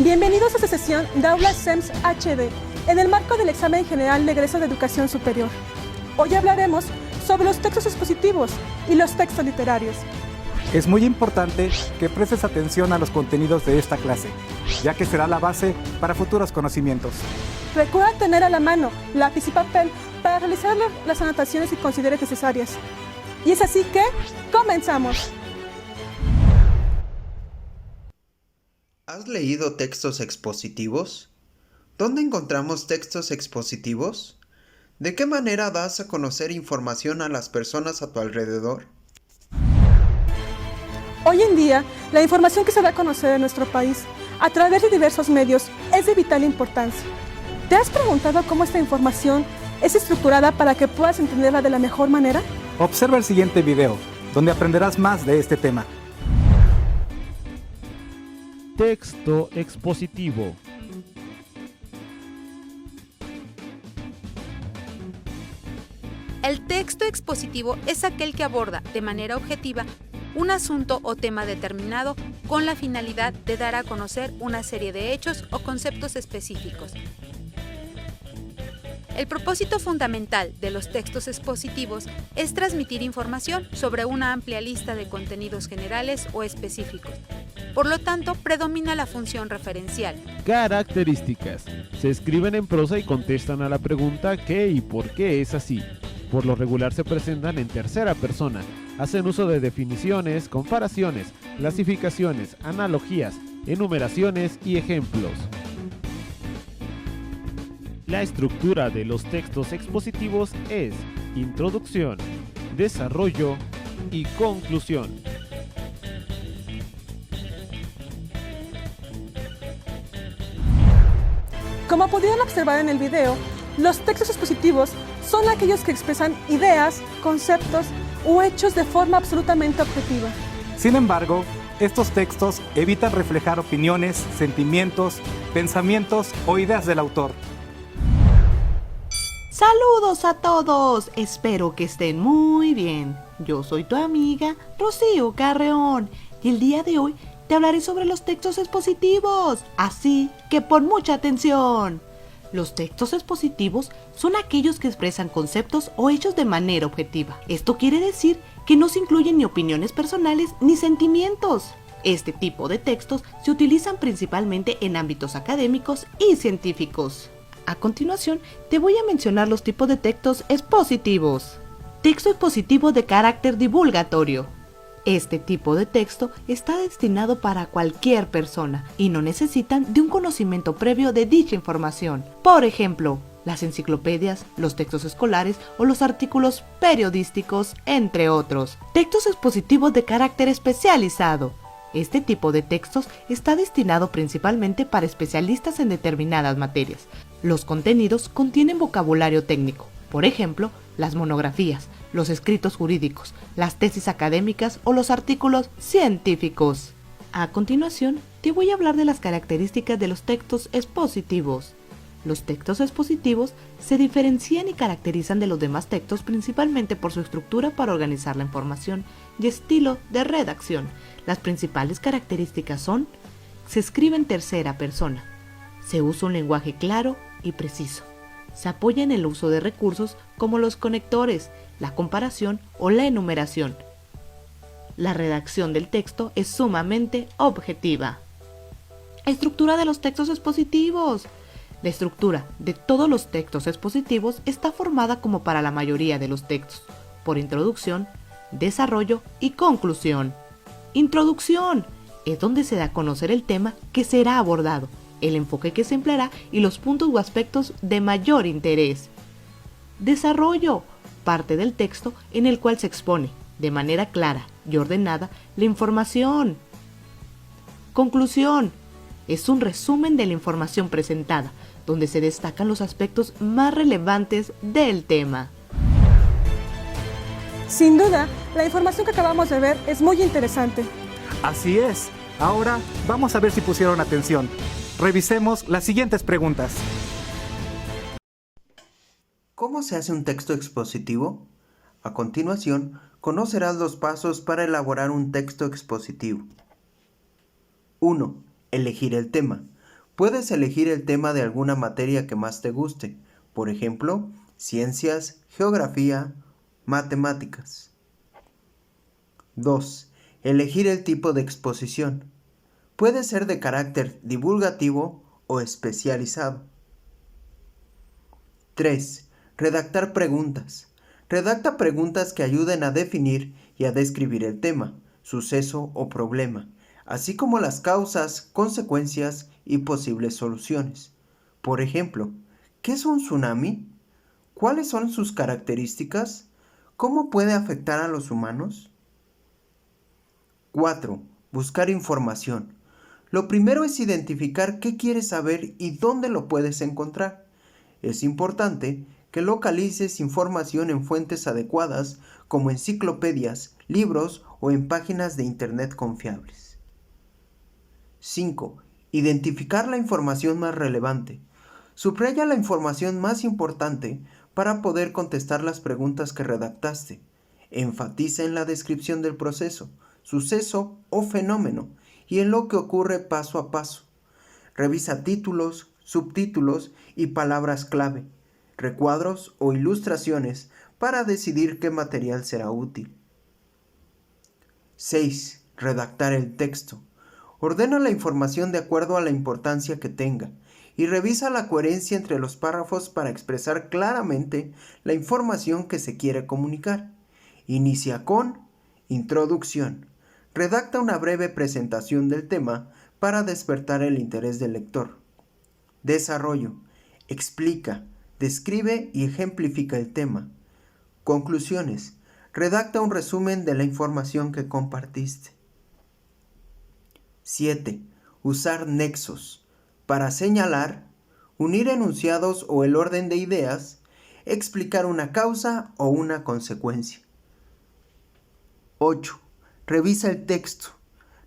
Bienvenidos a esta sesión de Aula SEMS HD, en el marco del examen general de egreso de educación superior. Hoy hablaremos sobre los textos expositivos y los textos literarios. Es muy importante que prestes atención a los contenidos de esta clase, ya que será la base para futuros conocimientos. Recuerda tener a la mano lápiz y papel para realizar las anotaciones que consideres necesarias. Y es así que, ¡comenzamos! ¿Has leído textos expositivos? ¿Dónde encontramos textos expositivos? ¿De qué manera das a conocer información a las personas a tu alrededor? Hoy en día, la información que se da a conocer en nuestro país a través de diversos medios es de vital importancia. ¿Te has preguntado cómo esta información es estructurada para que puedas entenderla de la mejor manera? Observa el siguiente video, donde aprenderás más de este tema. Texto expositivo. El texto expositivo es aquel que aborda de manera objetiva un asunto o tema determinado con la finalidad de dar a conocer una serie de hechos o conceptos específicos. El propósito fundamental de los textos expositivos es transmitir información sobre una amplia lista de contenidos generales o específicos. Por lo tanto, predomina la función referencial. Características. Se escriben en prosa y contestan a la pregunta ¿qué y por qué es así? Por lo regular se presentan en tercera persona. Hacen uso de definiciones, comparaciones, clasificaciones, analogías, enumeraciones y ejemplos. La estructura de los textos expositivos es introducción, desarrollo y conclusión. Como pudieron observar en el video, los textos expositivos son aquellos que expresan ideas, conceptos o hechos de forma absolutamente objetiva. Sin embargo, estos textos evitan reflejar opiniones, sentimientos, pensamientos o ideas del autor. ¡Saludos a todos! Espero que estén muy bien. Yo soy tu amiga Rocío Carreón y el día de hoy te hablaré sobre los textos expositivos, así que pon mucha atención. Los textos expositivos son aquellos que expresan conceptos o hechos de manera objetiva. Esto quiere decir que no se incluyen ni opiniones personales ni sentimientos. Este tipo de textos se utilizan principalmente en ámbitos académicos y científicos. A continuación, te voy a mencionar los tipos de textos expositivos. Texto expositivo de carácter divulgatorio. Este tipo de texto está destinado para cualquier persona y no necesitan de un conocimiento previo de dicha información. Por ejemplo, las enciclopedias, los textos escolares o los artículos periodísticos, entre otros. Textos expositivos de carácter especializado. Este tipo de textos está destinado principalmente para especialistas en determinadas materias. Los contenidos contienen vocabulario técnico, por ejemplo, las monografías, los escritos jurídicos, las tesis académicas o los artículos científicos. A continuación, te voy a hablar de las características de los textos expositivos. Los textos expositivos se diferencian y caracterizan de los demás textos principalmente por su estructura para organizar la información y estilo de redacción. Las principales características son: se escribe en tercera persona, se usa un lenguaje claro y preciso, se apoya en el uso de recursos como los conectores, la comparación o la enumeración. La redacción del texto es sumamente objetiva. Estructura de los textos expositivos. La estructura de todos los textos expositivos está formada, como para la mayoría de los textos, por introducción, desarrollo y conclusión. Introducción es donde se da a conocer el tema que será abordado, el enfoque que se empleará y los puntos o aspectos de mayor interés. Desarrollo, parte del texto en el cual se expone, de manera clara y ordenada, la información. Conclusión, es un resumen de la información presentada, donde se destacan los aspectos más relevantes del tema. Sin duda, la información que acabamos de ver es muy interesante. Así es. Ahora vamos a ver si pusieron atención. Revisemos las siguientes preguntas. ¿Cómo se hace un texto expositivo? A continuación, conocerás los pasos para elaborar un texto expositivo. 1. Elegir el tema. Puedes elegir el tema de alguna materia que más te guste, por ejemplo, ciencias, geografía, matemáticas. 2. Elegir el tipo de exposición. Puede ser de carácter divulgativo o especializado. 3. Redactar preguntas. Redacta preguntas que ayuden a definir y a describir el tema, suceso o problema, así como las causas, consecuencias y posibles soluciones. Por ejemplo, ¿qué es un tsunami? ¿Cuáles son sus características? ¿Cómo puede afectar a los humanos? 4. Buscar información. Lo primero es identificar qué quieres saber y dónde lo puedes encontrar. Es importante que localices información en fuentes adecuadas como enciclopedias, libros o en páginas de internet confiables. 5. Identificar la información más relevante. Subraya la información más importante para poder contestar las preguntas que redactaste. Enfatiza en la descripción del proceso, suceso o fenómeno y en lo que ocurre paso a paso. Revisa títulos, subtítulos y palabras clave, recuadros o ilustraciones para decidir qué material será útil. 6. Redactar el texto. Ordena la información de acuerdo a la importancia que tenga y revisa la coherencia entre los párrafos para expresar claramente la información que se quiere comunicar. Inicia con introducción. Redacta una breve presentación del tema para despertar el interés del lector. Desarrollo. Explica, describe y ejemplifica el tema. Conclusiones. Redacta un resumen de la información que compartiste. 7. Usar nexos. Para señalar, unir enunciados o el orden de ideas, explicar una causa o una consecuencia. 8. Revisa el texto.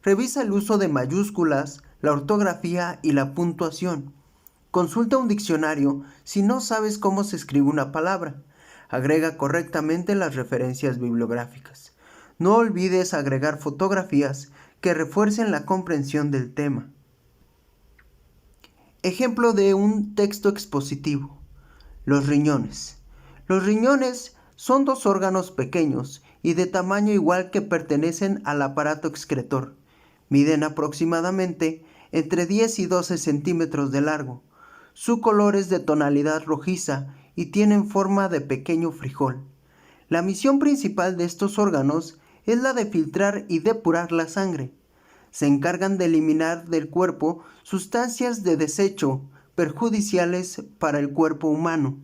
Revisa el uso de mayúsculas, la ortografía y la puntuación. Consulta un diccionario si no sabes cómo se escribe una palabra. Agrega correctamente las referencias bibliográficas. No olvides agregar fotografías que refuercen la comprensión del tema. Ejemplo de un texto expositivo. Los riñones. Los riñones son dos órganos pequeños y de tamaño igual que pertenecen al aparato excretor. Miden aproximadamente entre 10 y 12 centímetros de largo. Su color es de tonalidad rojiza y tienen forma de pequeño frijol. La misión principal de estos órganos es la de filtrar y depurar la sangre. Se encargan de eliminar del cuerpo sustancias de desecho perjudiciales para el cuerpo humano.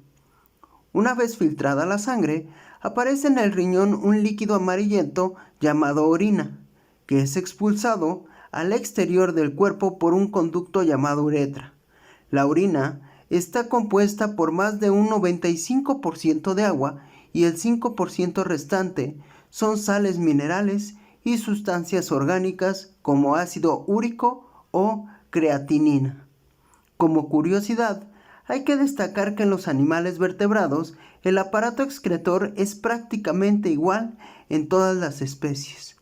Una vez filtrada la sangre, aparece en el riñón un líquido amarillento llamado orina, que es expulsado al exterior del cuerpo por un conducto llamado uretra. La orina está compuesta por más de un 95% de agua y el 5% restante son sales minerales y sustancias orgánicas como ácido úrico o creatinina. Como curiosidad, hay que destacar que en los animales vertebrados el aparato excretor es prácticamente igual en todas las especies.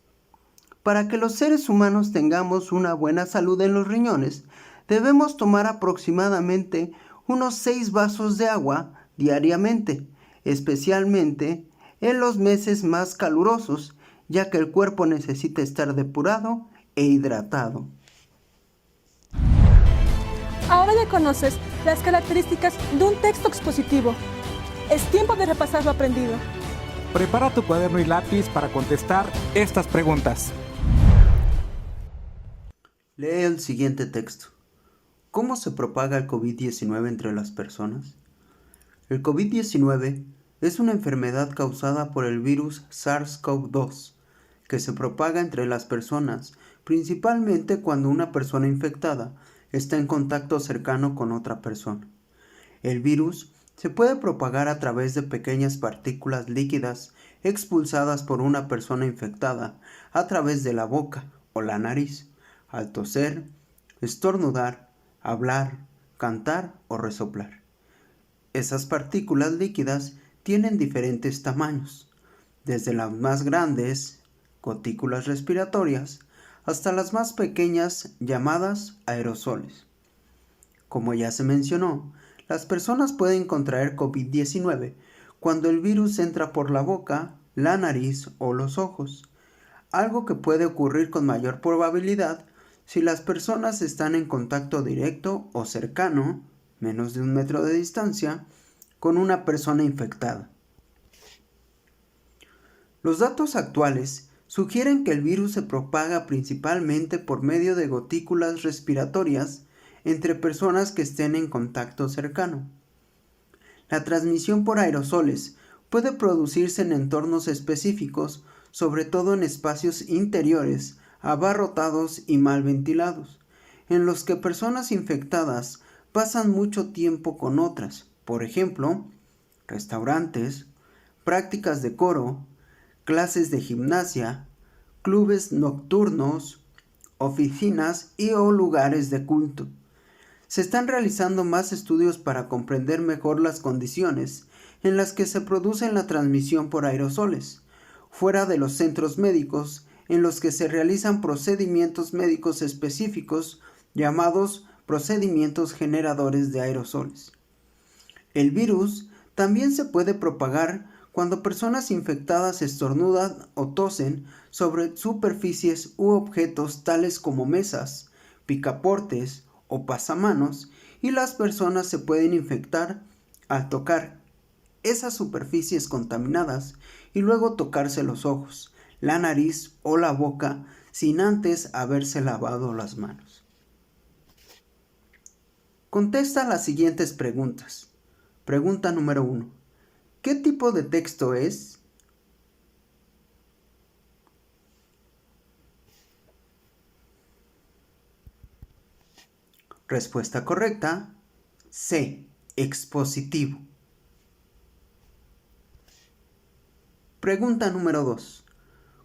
Para que los seres humanos tengamos una buena salud en los riñones, debemos tomar aproximadamente unos 6 vasos de agua diariamente, especialmente en los meses más calurosos, ya que el cuerpo necesita estar depurado e hidratado. Ahora ya conoces las características de un texto expositivo. Es tiempo de repasar lo aprendido. Prepara tu cuaderno y lápiz para contestar estas preguntas. Lee el siguiente texto. ¿Cómo se propaga el COVID-19 entre las personas? El COVID-19 es una enfermedad causada por el virus SARS-CoV-2 que se propaga entre las personas, principalmente cuando una persona infectada está en contacto cercano con otra persona. El virus se puede propagar a través de pequeñas partículas líquidas expulsadas por una persona infectada a través de la boca o la nariz, al toser, estornudar, hablar, cantar o resoplar. Esas partículas líquidas tienen diferentes tamaños, desde las más grandes, gotículas respiratorias, hasta las más pequeñas llamadas aerosoles. Como ya se mencionó, las personas pueden contraer COVID-19 cuando el virus entra por la boca, la nariz o los ojos, algo que puede ocurrir con mayor probabilidad si las personas están en contacto directo o cercano, menos de 1 metro de distancia, con una persona infectada. Los datos actuales sugieren que el virus se propaga principalmente por medio de gotículas respiratorias entre personas que estén en contacto cercano. La transmisión por aerosoles puede producirse en entornos específicos, sobre todo en espacios interiores, abarrotados y mal ventilados, en los que personas infectadas pasan mucho tiempo con otras, por ejemplo, restaurantes, prácticas de coro, clases de gimnasia, clubes nocturnos, oficinas y o lugares de culto. Se están realizando más estudios para comprender mejor las condiciones en las que se produce la transmisión por aerosoles, fuera de los centros médicos en los que se realizan procedimientos médicos específicos llamados procedimientos generadores de aerosoles. El virus también se puede propagar cuando personas infectadas estornudan o tosen sobre superficies u objetos tales como mesas, picaportes o pasamanos, y las personas se pueden infectar al tocar esas superficies contaminadas y luego tocarse los ojos, la nariz o la boca sin antes haberse lavado las manos. Contesta las siguientes preguntas. Pregunta número 1. ¿Qué tipo de texto es? Respuesta correcta. C. Expositivo. Pregunta número 2.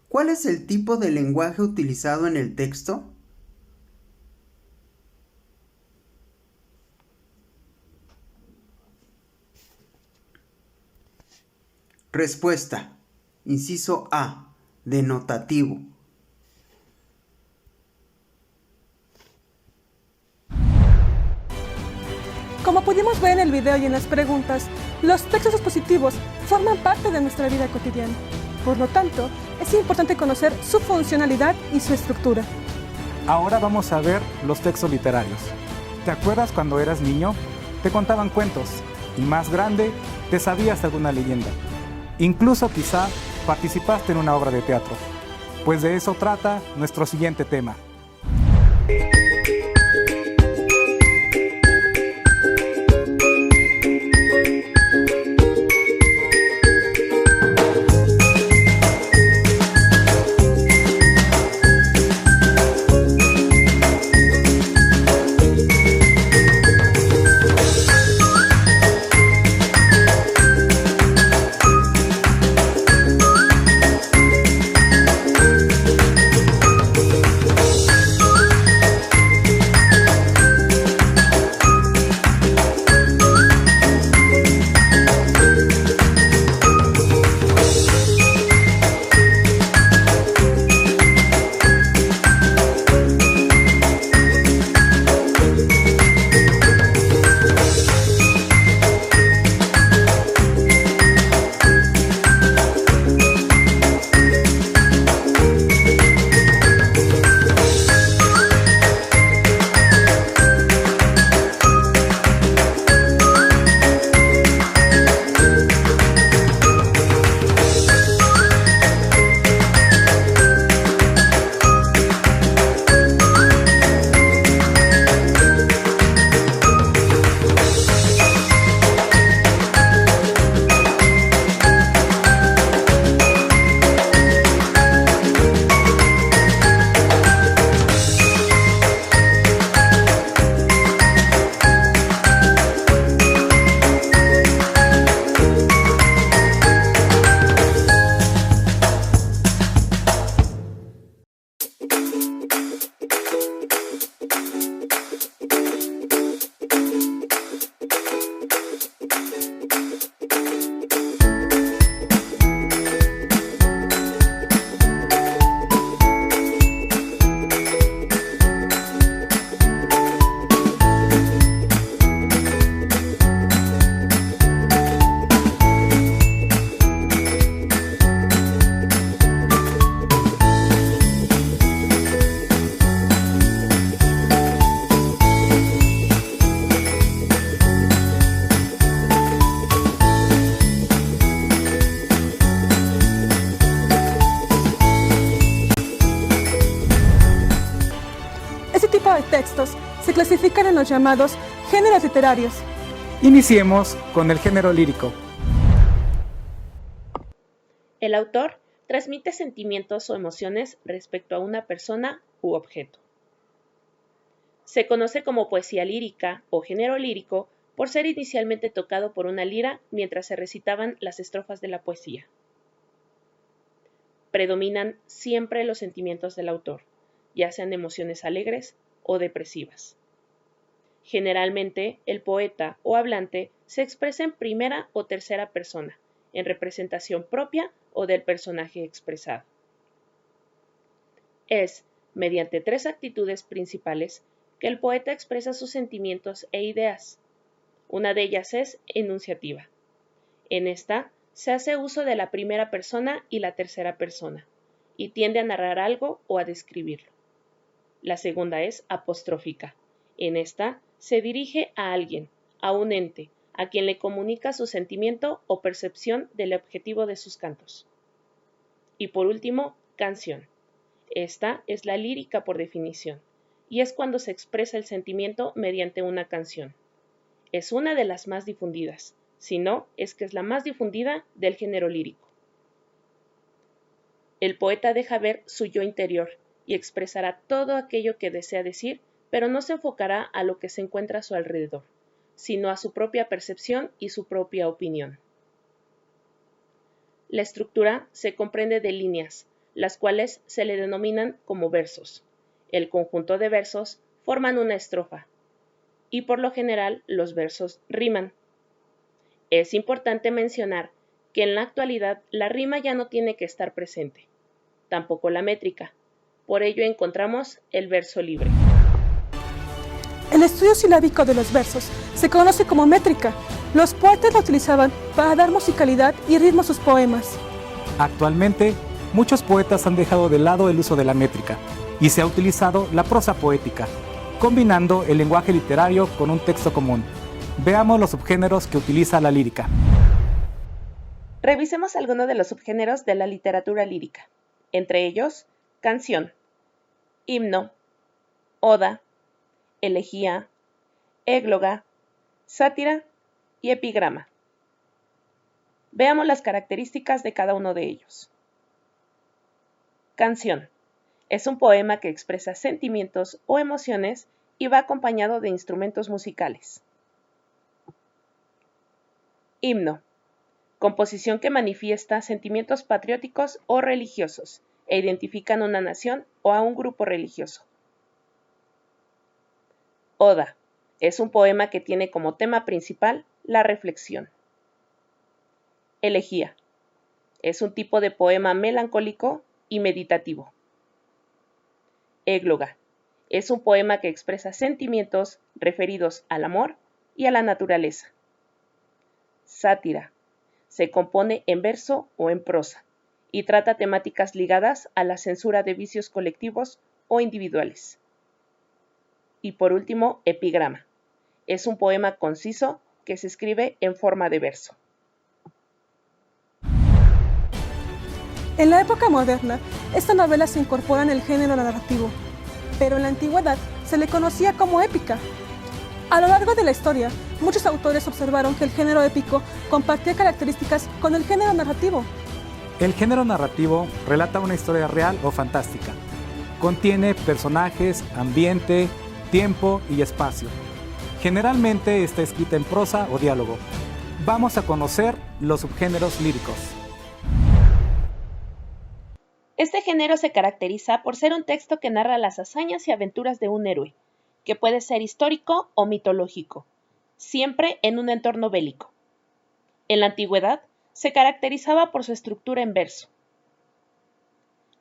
¿Cuál es el tipo de lenguaje utilizado en el texto? Respuesta. Inciso A. Denotativo. Como pudimos ver en el video y en las preguntas, los textos expositivos forman parte de nuestra vida cotidiana. Por lo tanto, es importante conocer su funcionalidad y su estructura. Ahora vamos a ver los textos literarios. ¿Te acuerdas cuando eras niño? Te contaban cuentos y más grande te sabías alguna leyenda. Incluso quizá participaste en una obra de teatro. Pues de eso trata nuestro siguiente tema. de textos se clasifican en los llamados géneros literarios. Iniciemos con el género lírico. El autor transmite sentimientos o emociones respecto a una persona u objeto. Se conoce como poesía lírica o género lírico por ser inicialmente tocado por una lira mientras se recitaban las estrofas de la poesía. Predominan siempre los sentimientos del autor, ya sean emociones alegres o depresivas. Generalmente, el poeta o hablante se expresa en primera o tercera persona, en representación propia o del personaje expresado. Es, mediante 3 actitudes principales, que el poeta expresa sus sentimientos e ideas. Una de ellas es enunciativa. En esta, se hace uso de la primera persona y la tercera persona, y tiende a narrar algo o a describirlo. La segunda es apostrófica. En esta, se dirige a alguien, a un ente, a quien le comunica su sentimiento o percepción del objetivo de sus cantos. Y por último, canción. Esta es la lírica por definición, y es cuando se expresa el sentimiento mediante una canción. Es una de las más difundidas, si no, es que es la más difundida del género lírico. El poeta deja ver su yo interior y expresará todo aquello que desea decir, pero no se enfocará a lo que se encuentra a su alrededor, sino a su propia percepción y su propia opinión. La estructura se comprende de líneas, las cuales se le denominan como versos. El conjunto de versos forman una estrofa, y por lo general los versos riman. Es importante mencionar que en la actualidad la rima ya no tiene que estar presente, tampoco la métrica. Por ello encontramos el verso libre. El estudio silábico de los versos se conoce como métrica. Los poetas la utilizaban para dar musicalidad y ritmo a sus poemas. Actualmente, muchos poetas han dejado de lado el uso de la métrica y se ha utilizado la prosa poética, combinando el lenguaje literario con un texto común. Veamos los subgéneros que utiliza la lírica. Revisemos algunos de los subgéneros de la literatura lírica, entre ellos, canción, himno, oda, elegía, égloga, sátira y epigrama. Veamos las características de cada uno de ellos. Canción. Es un poema que expresa sentimientos o emociones y va acompañado de instrumentos musicales. Himno. Composición que manifiesta sentimientos patrióticos o religiosos e identifican una nación o a un grupo religioso. Oda. Es un poema que tiene como tema principal la reflexión. Elegía. Es un tipo de poema melancólico y meditativo. Égloga. Es un poema que expresa sentimientos referidos al amor y a la naturaleza. Sátira. Se compone en verso o en prosa y trata temáticas ligadas a la censura de vicios colectivos o individuales. Y por último, epigrama. Es un poema conciso que se escribe en forma de verso. En la época moderna, esta novela se incorpora en el género narrativo, pero en la antigüedad se le conocía como épica. A lo largo de la historia, muchos autores observaron que el género épico compartía características con el género narrativo. El género narrativo relata una historia real o fantástica. Contiene personajes, ambiente, tiempo y espacio. Generalmente está escrita en prosa o diálogo. Vamos a conocer los subgéneros líricos. Este género se caracteriza por ser un texto que narra las hazañas y aventuras de un héroe, que puede ser histórico o mitológico, siempre en un entorno bélico. En la antigüedad, se caracterizaba por su estructura en verso.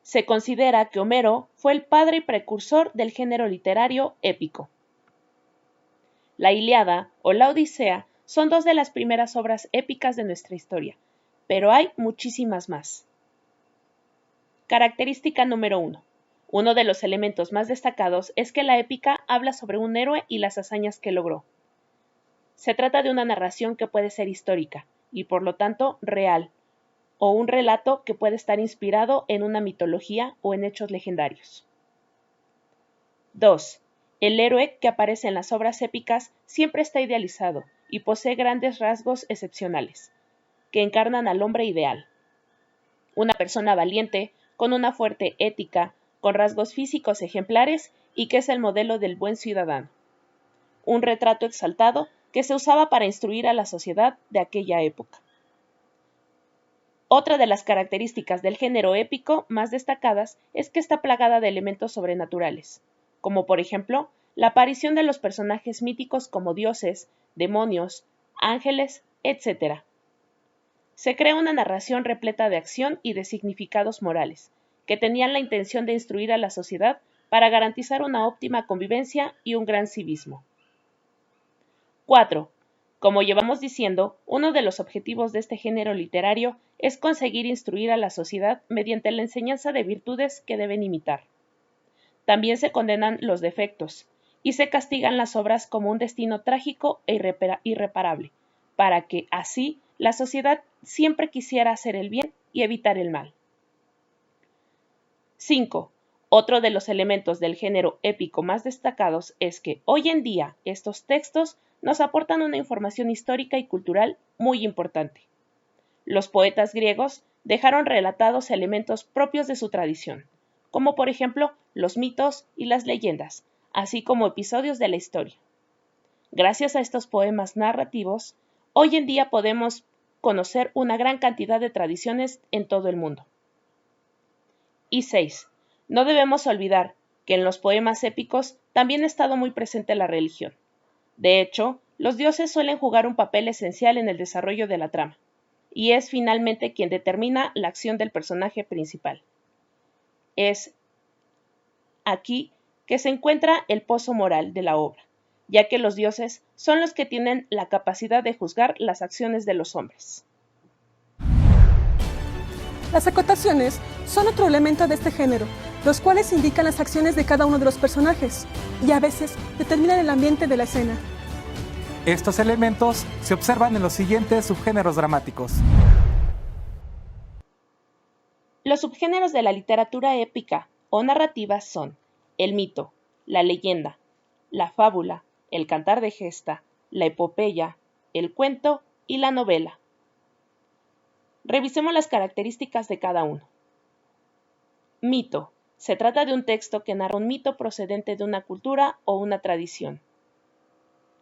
Se considera que Homero fue el padre y precursor del género literario épico. La Ilíada o la Odisea son 2 de las primeras obras épicas de nuestra historia, pero hay muchísimas más. Característica número 1. Uno de los elementos más destacados es que la épica habla sobre un héroe y las hazañas que logró. Se trata de una narración que puede ser histórica y por lo tanto real, o un relato que puede estar inspirado en una mitología o en hechos legendarios. 2. El héroe que aparece en las obras épicas siempre está idealizado y posee grandes rasgos excepcionales, que encarnan al hombre ideal. Una persona valiente, con una fuerte ética, con rasgos físicos ejemplares y que es el modelo del buen ciudadano. Un retrato exaltado que se usaba para instruir a la sociedad de aquella época. Otra de las características del género épico más destacadas es que está plagada de elementos sobrenaturales, como por ejemplo la aparición de los personajes míticos como dioses, demonios, ángeles, etc. Se crea una narración repleta de acción y de significados morales, que tenían la intención de instruir a la sociedad para garantizar una óptima convivencia y un gran civismo. 4. Como llevamos diciendo, uno de los objetivos de este género literario es conseguir instruir a la sociedad mediante la enseñanza de virtudes que deben imitar. También se condenan los defectos y se castigan las obras como un destino trágico e irreparable, para que, así, la sociedad siempre quisiera hacer el bien y evitar el mal. 5. Otro de los elementos del género épico más destacados es que hoy en día estos textos nos aportan una información histórica y cultural muy importante. Los poetas griegos dejaron relatados elementos propios de su tradición, como por ejemplo los mitos y las leyendas, así como episodios de la historia. Gracias a estos poemas narrativos, hoy en día podemos conocer una gran cantidad de tradiciones en todo el mundo. Y 6. No debemos olvidar que en los poemas épicos también ha estado muy presente la religión. De hecho, los dioses suelen jugar un papel esencial en el desarrollo de la trama, y es finalmente quien determina la acción del personaje principal. Es aquí que se encuentra el pozo moral de la obra, ya que los dioses son los que tienen la capacidad de juzgar las acciones de los hombres. Las acotaciones son otro elemento de este género, los cuales indican las acciones de cada uno de los personajes y a veces determinan el ambiente de la escena. Estos elementos se observan en los siguientes subgéneros dramáticos. Los subgéneros de la literatura épica o narrativa son el mito, la leyenda, la fábula, el cantar de gesta, la epopeya, el cuento y la novela. Revisemos las características de cada uno. Mito. Se trata de un texto que narra un mito procedente de una cultura o una tradición.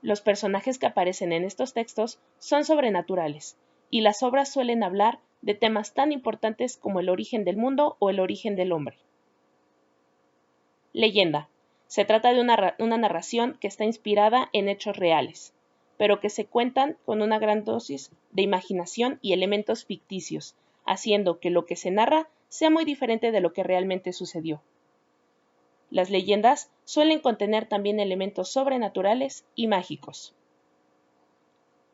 Los personajes que aparecen en estos textos son sobrenaturales, y las obras suelen hablar de temas tan importantes como el origen del mundo o el origen del hombre. Leyenda. Se trata de una narración que está inspirada en hechos reales, pero que se cuentan con una gran dosis de imaginación y elementos ficticios, haciendo que lo que se narra sea muy diferente de lo que realmente sucedió. Las leyendas suelen contener también elementos sobrenaturales y mágicos.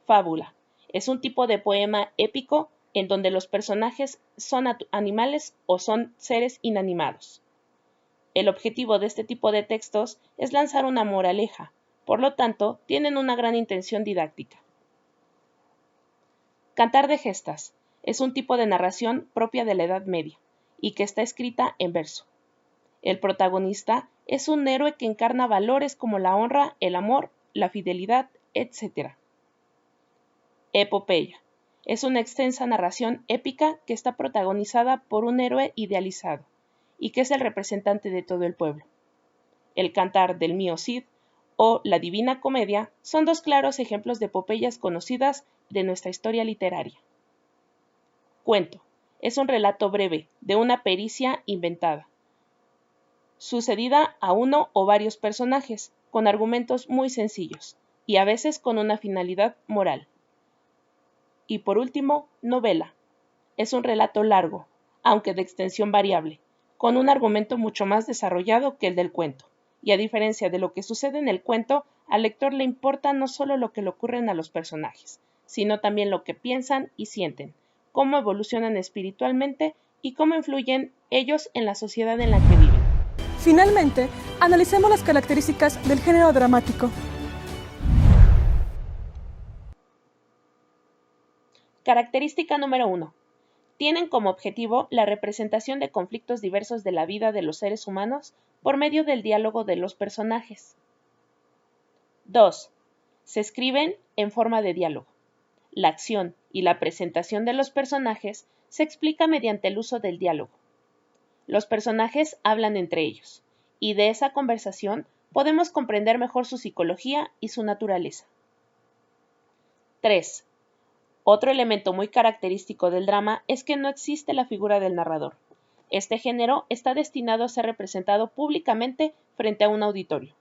Fábula. Es un tipo de poema épico en donde los personajes son animales o son seres inanimados. El objetivo de este tipo de textos es lanzar una moraleja, por lo tanto, tienen una gran intención didáctica. Cantar de gestas. Es un tipo de narración propia de la Edad Media y que está escrita en verso. El protagonista es un héroe que encarna valores como la honra, el amor, la fidelidad, etc. Epopeya. Es una extensa narración épica que está protagonizada por un héroe idealizado y que es el representante de todo el pueblo. El cantar del mío Cid o la Divina Comedia son dos claros ejemplos de epopeyas conocidas de nuestra historia literaria. Cuento. Es un relato breve de una pericia inventada, sucedida a uno o varios personajes, con argumentos muy sencillos y a veces con una finalidad moral. Y por último, novela. Es un relato largo, aunque de extensión variable, con un argumento mucho más desarrollado que el del cuento. Y a diferencia de lo que sucede en el cuento, al lector le importa no solo lo que le ocurren a los personajes, sino también lo que piensan y sienten, cómo evolucionan espiritualmente y cómo influyen ellos en la sociedad en la que viven. Finalmente, analicemos las características del género dramático. Característica número 1. Tienen como objetivo la representación de conflictos diversos de la vida de los seres humanos por medio del diálogo de los personajes. 2. Se escriben en forma de diálogo. La acción y la presentación de los personajes se explica mediante el uso del diálogo. Los personajes hablan entre ellos, y de esa conversación podemos comprender mejor su psicología y su naturaleza. 3. Otro elemento muy característico del drama es que no existe la figura del narrador. Este género está destinado a ser representado públicamente frente a un auditorio.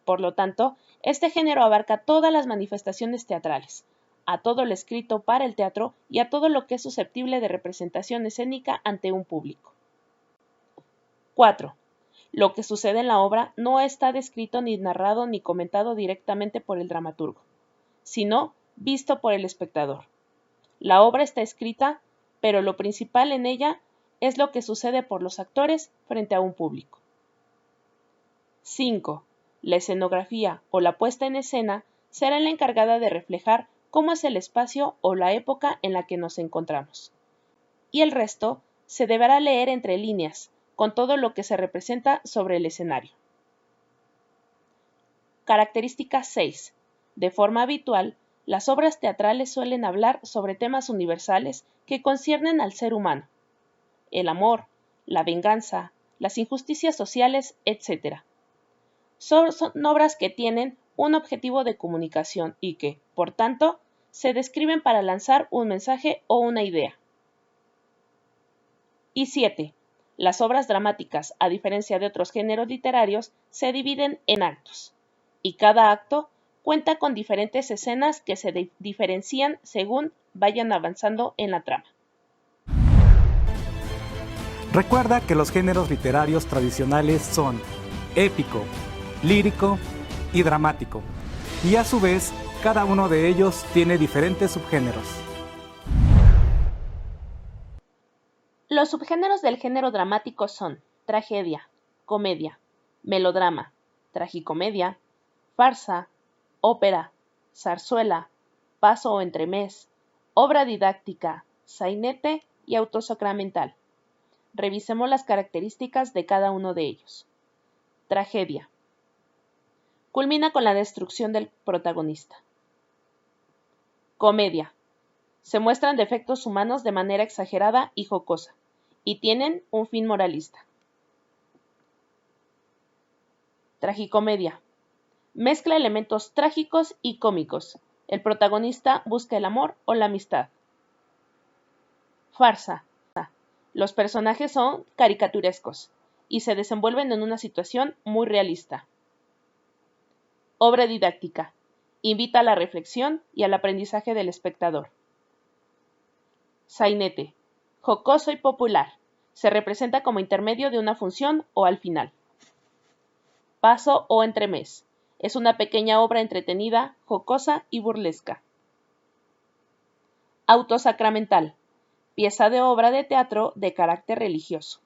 Por lo tanto, este género abarca todas las manifestaciones teatrales, a todo lo escrito para el teatro y a todo lo que es susceptible de representación escénica ante un público. 4. Lo que sucede en la obra no está descrito ni narrado ni comentado directamente por el dramaturgo, sino visto por el espectador. La obra está escrita, pero lo principal en ella es lo que sucede por los actores frente a un público. 5. La escenografía o la puesta en escena será la encargada de reflejar cómo es el espacio o la época en la que nos encontramos. Y el resto se deberá leer entre líneas, con todo lo que se representa sobre el escenario. Característica 6. De forma habitual, las obras teatrales suelen hablar sobre temas universales que conciernen al ser humano. El amor, la venganza, las injusticias sociales, etc. Son obras que tienen un objetivo de comunicación y que, por tanto, se describen para lanzar un mensaje o una idea. Y 7. Las obras dramáticas, a diferencia de otros géneros literarios, se dividen en actos, y cada acto cuenta con diferentes escenas que se diferencian según vayan avanzando en la trama. Recuerda que los géneros literarios tradicionales son épico, lírico y dramático, y a su vez, cada uno de ellos tiene diferentes subgéneros. Los subgéneros del género dramático son tragedia, comedia, melodrama, tragicomedia, farsa, ópera, zarzuela, paso o entremés, obra didáctica, sainete y auto sacramental. Revisemos las características de cada uno de ellos. Tragedia. Culmina con la destrucción del protagonista. Comedia. Se muestran defectos humanos de manera exagerada y jocosa, y tienen un fin moralista. Tragicomedia. Mezcla elementos trágicos y cómicos. El protagonista busca el amor o la amistad. Farsa. Los personajes son caricaturescos y se desenvuelven en una situación muy realista. Obra didáctica. Invita a la reflexión y al aprendizaje del espectador. Sainete. Jocoso y popular. Se representa como intermedio de una función o al final. Paso o entremés. Es una pequeña obra entretenida, jocosa y burlesca. Autosacramental. Pieza de obra de teatro de carácter religioso.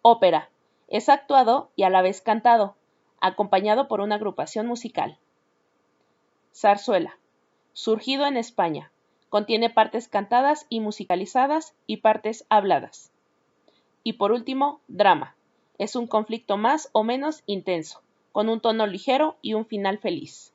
Ópera. Es actuado y a la vez cantado, acompañado por una agrupación musical. Zarzuela. Surgido en España. Contiene partes cantadas y musicalizadas y partes habladas. Y por último, drama. Es un conflicto más o menos intenso, con un tono ligero y un final feliz.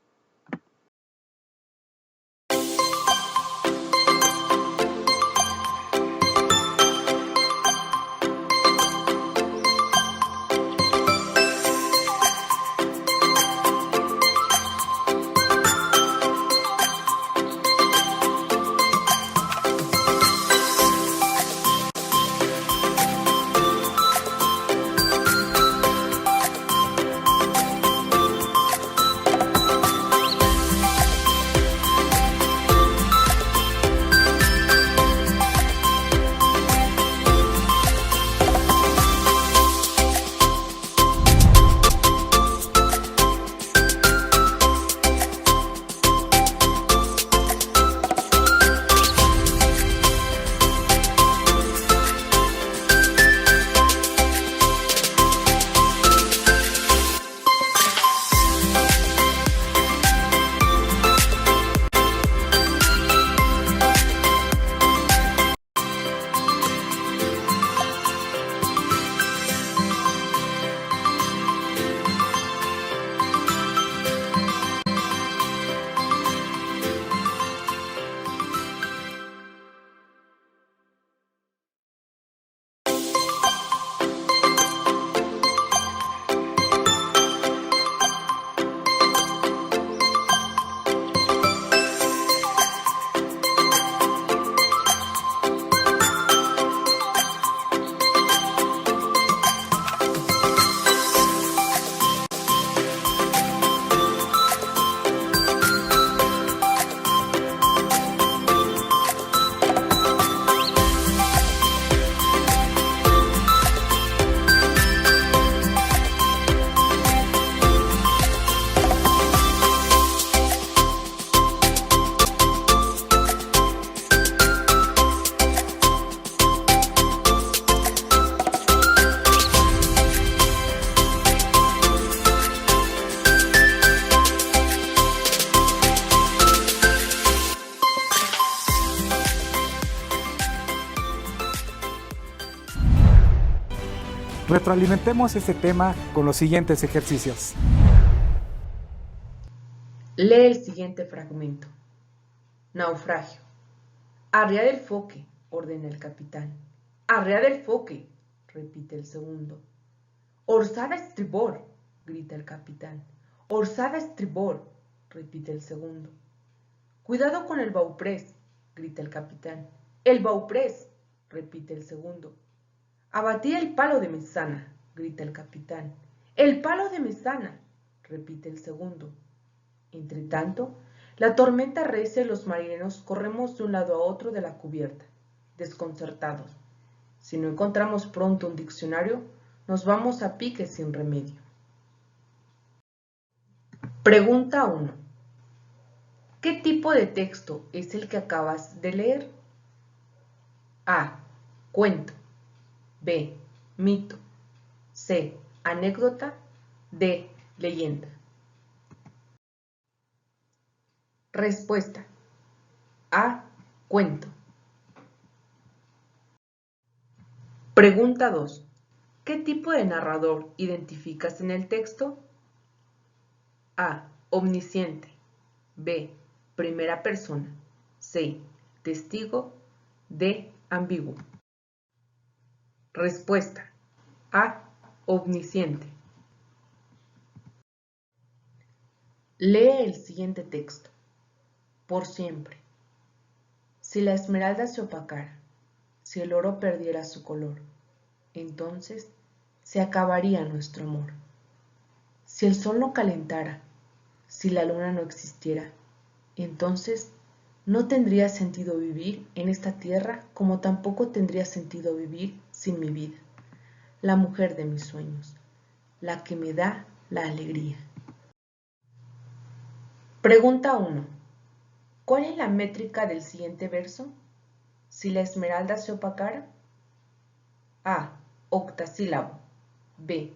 Retroalimentemos este tema con los siguientes ejercicios. Lee el siguiente fragmento. Naufragio. Arriad el foque, ordena el capitán. Arriad el foque, repite el segundo. Orzada a estribor, grita el capitán. Orzada a estribor, repite el segundo. Cuidado con el bauprés, grita el capitán. El bauprés, repite el segundo. Abatid el palo de mesana, grita el capitán. El palo de mesana, repite el segundo. Entretanto, la tormenta recia y los marineros corremos de un lado a otro de la cubierta, desconcertados. Si no encontramos pronto un diccionario, nos vamos a pique sin remedio. Pregunta 1. ¿Qué tipo de texto es el que acabas de leer? A. Cuento. B. Mito. C. Anécdota. D. Leyenda. Respuesta. A. Cuento. Pregunta 2. ¿Qué tipo de narrador identificas en el texto? A. Omnisciente. B. Primera persona. C. Testigo. D. Ambiguo. Respuesta. A. Omnisciente. Lee el siguiente texto. Por siempre. Si la esmeralda se opacara, si el oro perdiera su color, entonces se acabaría nuestro amor. Si el sol no calentara, si la luna no existiera, entonces no tendría sentido vivir en esta tierra como tampoco tendría sentido vivir sin mi vida, la mujer de mis sueños, la que me da la alegría. Pregunta 1. ¿Cuál es la métrica del siguiente verso? Si la esmeralda se opacara. A. Octasílabo. B.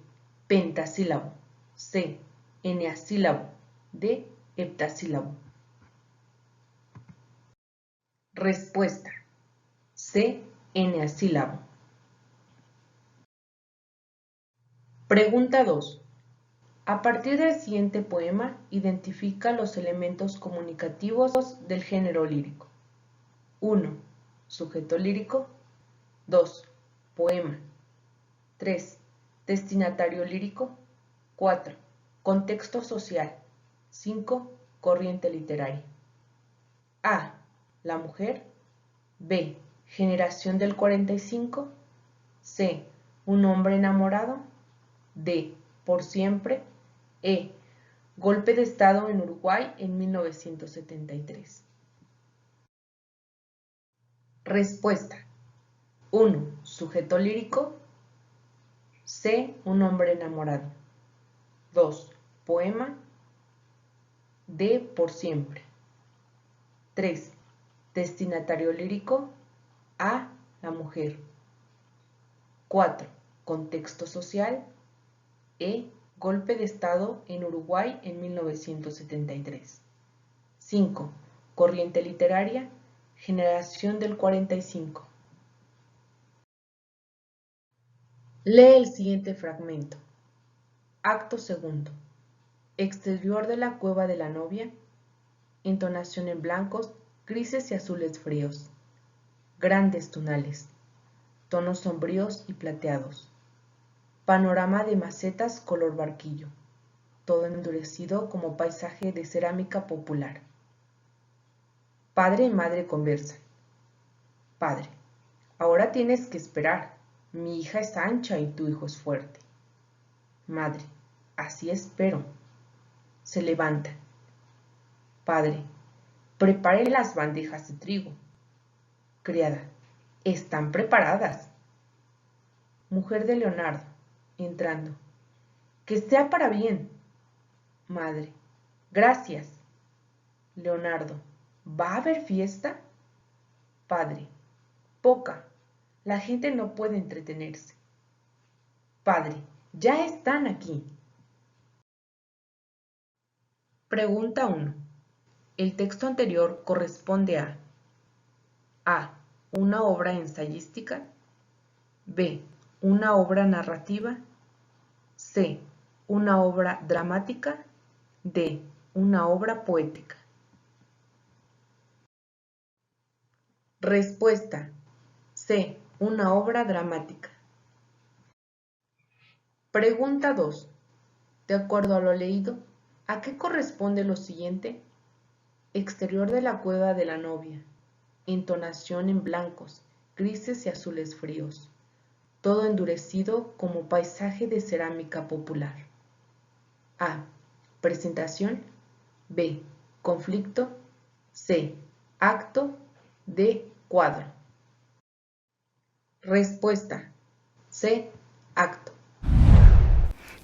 Pentasílabo. C. Eneasílabo. D. Heptasílabo. Respuesta. C. Eneasílabo. Pregunta 2. A partir del siguiente poema, identifica los elementos comunicativos del género lírico. 1. Sujeto lírico. 2. Poema. 3. Destinatario lírico. 4. Contexto social. 5. Corriente literaria. A. La mujer. B. Generación del 45. C. Un hombre enamorado. D. Por siempre. E. Golpe de Estado en Uruguay en 1973. Respuesta. 1. Sujeto lírico. C. Un hombre enamorado. 2. Poema. D. Por siempre. 3. Destinatario lírico. A. La mujer. 4. Contexto social. E. Golpe de Estado en Uruguay en 1973. 5. Corriente literaria. Generación del 45. Lee el siguiente fragmento. Acto segundo. Exterior de la cueva de la novia. Entonación en blancos, grises y azules fríos. Grandes tunales. Tonos sombríos y plateados. Panorama de macetas color barquillo, todo endurecido como paisaje de cerámica popular. Padre y madre conversan. Padre, ahora tienes que esperar. Mi hija es ancha y tu hijo es fuerte. Madre, así espero. Se levanta. Padre, prepare las bandejas de trigo. Criada, están preparadas. Mujer de Leonardo. Entrando. Que sea para bien. Madre. Gracias. Leonardo. ¿Va a haber fiesta? Padre. Poca. La gente no puede entretenerse. Padre. Ya están aquí. Pregunta 1. El texto anterior corresponde a. Una obra ensayística. B. una obra narrativa, C, una obra dramática, D, una obra poética. Respuesta: C, una obra dramática. Pregunta 2. De acuerdo a lo leído, ¿a qué corresponde lo siguiente? Exterior de la cueva de la novia. Entonación en blancos, grises y azules fríos. Todo endurecido como paisaje de cerámica popular. A. Presentación. B. Conflicto. C. Acto. D. Cuadro. Respuesta: C. Acto.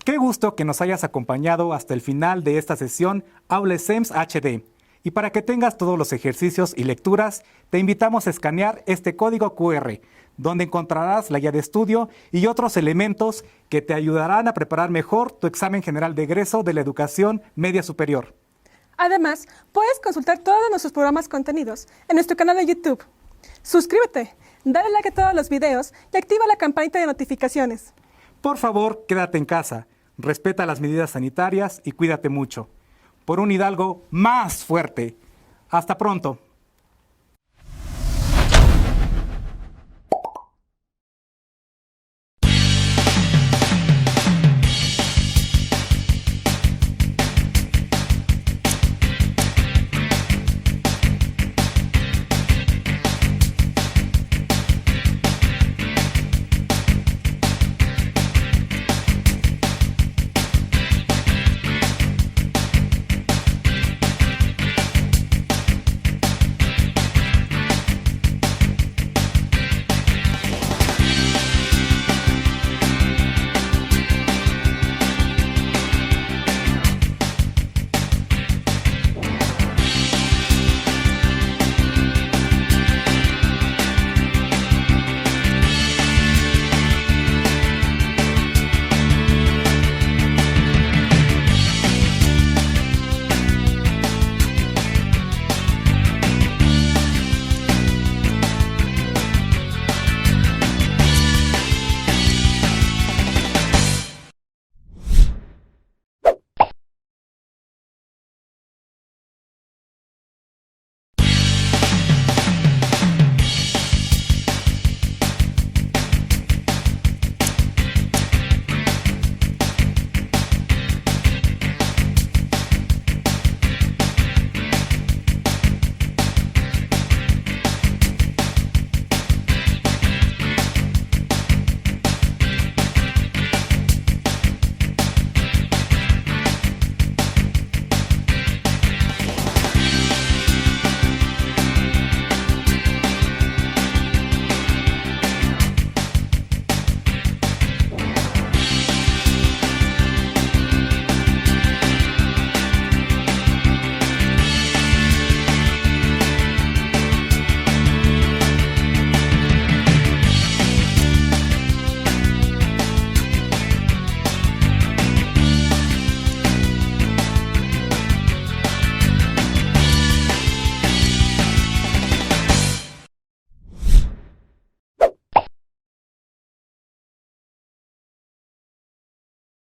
Qué gusto que nos hayas acompañado hasta el final de esta sesión Aula SEMS HD. Y para que tengas todos los ejercicios y lecturas, te invitamos a escanear este código QR, donde encontrarás la guía de estudio y otros elementos que te ayudarán a preparar mejor tu examen general de egreso de la educación media superior. Además, puedes consultar todos nuestros programas contenidos en nuestro canal de YouTube. Suscríbete, dale like a todos los videos y activa la campanita de notificaciones. Por favor, quédate en casa, respeta las medidas sanitarias y cuídate mucho. Por un Hidalgo más fuerte. Hasta pronto.